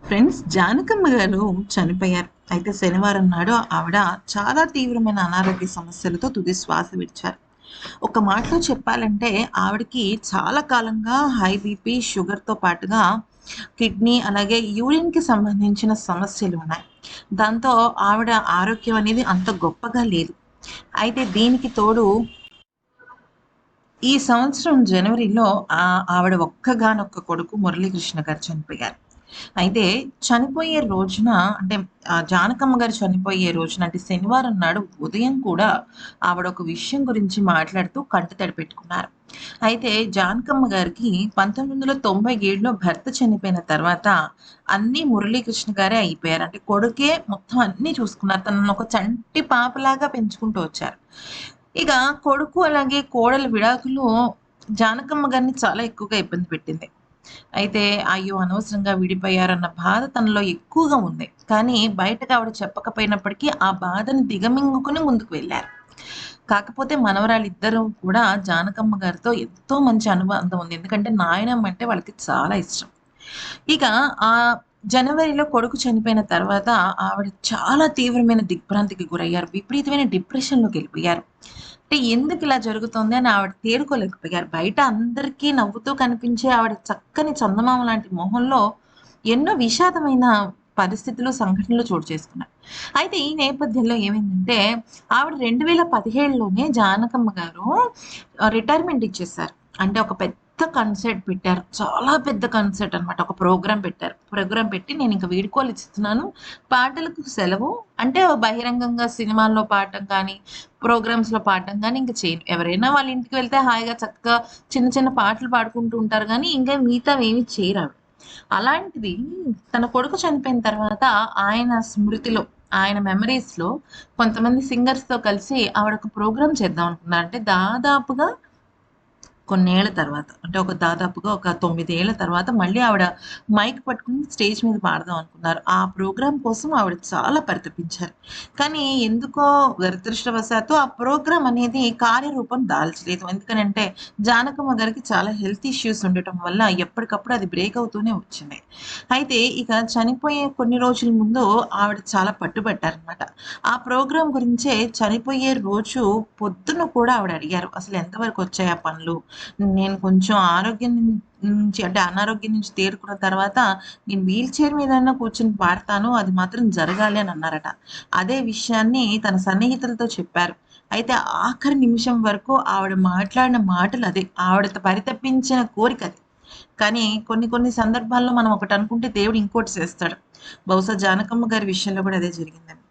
Friends, Janakamma గారు చనిపోయారు. అయితే శనివారం నాడు ఆవిడ చాలా తీవ్రమైన అనారోగ్య సమస్యలతో తుది శ్వాస విడిచారు. ఒక మాటలో చెప్పాలంటే ఆవిడకి చాలా కాలంగా హై బీపీ, షుగర్‌తో పాటుగా కిడ్నీ అలాగే యూరిన్‌కి సంబంధించిన సమస్యలు ఉన్నాయి. దాంతో ఆవిడ ఆరోగ్యం అనేది అంత గొప్పగా లేదు. అయితే దీనికి తోడు ఈ సంవత్సరం జనవరిలో ఆవిడ ఒక్కగానొక్క కొడుకు మురళీకృష్ణ గారు చనిపోయారు. అయితే చనిపోయే రోజున అంటే జానకమ్మ గారు చనిపోయే రోజున అంటే శనివారం నాడు ఉదయం కూడా ఆవిడ ఒక విషయం గురించి మాట్లాడుతూ కంటతడి పెట్టుకున్నారు. అయితే జానకమ్మ గారికి 1997లో భర్త చనిపోయిన తర్వాత అన్నీ మురళీకృష్ణ గారే అయిపోయారు. అంటే కొడుకే మొత్తం అన్నీ చూసుకున్నారు. తనను ఒక చంటి పాపలాగా పెంచుకుంటూ వచ్చారు. ఇక కొడుకు అలాగే కోడలు విడాకులు జానకమ్మ గారిని చాలా ఎక్కువగా ఇబ్బంది పెట్టింది. అయితే అయ్యో! అనవసరంగా విడిపోయారన్న బాధ తనలో ఎక్కువగా ఉంది. కానీ బయటకి ఆవిడ చెప్పకపోయినప్పటికీ ఆ బాధను దిగమింగుకొని ముందుకు వెళ్లారు. కాకపోతే మనవరాలిద్దరూ కూడా జానకమ్మ గారితో ఎంతో మంచి అనుబంధం ఉంది. ఎందుకంటే నాయనమ్మ అంటే వాళ్ళకి చాలా ఇష్టం. ఇక జనవరిలో కొడుకు చనిపోయిన తర్వాత ఆవిడ చాలా తీవ్రమైన దిగ్భ్రాంతికి గురయ్యారు. విపరీతమైన డిప్రెషన్‌లోకెళ్ళిపోయారు. అంటే ఎందుకిలా జరుగుతోంది అని ఆవిడ తేరుకోలేకపోయారు. బయట అందరికీ నవ్వుతూ కనిపించే ఆవిడ చక్కని చందమామ లాంటి మొహంలో ఎన్నో విషాదమైన పరిస్థితులు, సంఘటనలు చోటు చేసుకున్నాయి. అయితే ఈ నేపథ్యంలో ఏమైందంటే ఆవిడ 2017లోనే జానకమ్మ గారు రిటైర్మెంట్ ఇచ్చేసారు. అంటే ఒక పెద్ద కన్సర్ట్ పెట్టారు. చాలా పెద్ద కన్సర్ట్ అనమాట. ఒక ప్రోగ్రామ్ పెట్టారు. ప్రోగ్రామ్ పెట్టి నేనింక వీడ్కోలు ఇస్తున్నాను. పాటలకు సెలవు. అంటే బహిరంగంగా సినిమాల్లో పాడటం కానీ, ప్రోగ్రామ్స్‌లో పాడటం గానీ ఇంక చేయను. ఎవరైనా వాళ్ళ ఇంటికి వెళ్తే హాయిగా చక్కగా చిన్న చిన్న పాటలు పాడుకుంటూ ఉంటారు గానీ, ఇంకా మిగతావేమి చేయరావిడ. అలాంటిది తన కొడుకు చనిపోయిన తర్వాత ఆయన స్మృతిలో, ఆయన మెమరీస్‌లో కొంతమంది సింగర్స్‌తో కలిసి ఆవిడ ఒక ప్రోగ్రామ్ చేద్దాం అనుకున్నారు. అంటే దాదాపుగా కొన్నేళ్ల తర్వాత అంటే దాదాపుగా ఒక 9 ఏళ్ల తర్వాత మళ్ళీ ఆవిడ మైక్ పట్టుకొని స్టేజ్ మీద పాడదాం అనుకున్నారు. ఆ ప్రోగ్రామ్ కోసం ఆవిడ చాలా పరితపించారు. కానీ ఎందుకో దురదృష్టవశాత్తు ఆ ప్రోగ్రామ్ అనేది కార్యరూపం దాల్చలేదు. ఎందుకనంటే జానకమ్మ గారికి చాలా హెల్త్ ఇష్యూస్ ఉండటం వల్ల ఎప్పటికప్పుడు అది బ్రేక్ అవుతూనే వచ్చింది. అయితే ఇక చనిపోయే కొన్ని రోజుల ముందు ఆవిడ చాలా పట్టుబట్టారనమాట. ఆ ప్రోగ్రామ్ గురించే చనిపోయే రోజు పొద్దున కూడా ఆవిడ అడిగారు. "అసలు ఎంతవరకు వచ్చాయి ఆ పనులు? నేను కొంచెం ఆరోగ్యం నుంచి అంటే అనారోగ్యం నుంచి తేరుకున్న తర్వాత నేను వీల్ చైర్ మీదన్నా కూర్చొని పాడతాను. అది మాత్రం జరగాలి" అని అన్నారట. అదే విషయాన్ని తన సన్నిహితులతో చెప్పారు. అయితే ఆఖరి నిమిషం వరకు ఆవిడ మాట్లాడిన మాటలు అదే. ఆవిడ పరితపించిన కోరికది. కానీ కొన్ని కొన్ని సందర్భాల్లో మనం ఒకటి అనుకుంటే దేవుడు ఇంకోటి చేస్తాడు. బహుశా జానకమ్మ గారి విషయంలో కూడా అదే జరిగిందేమో.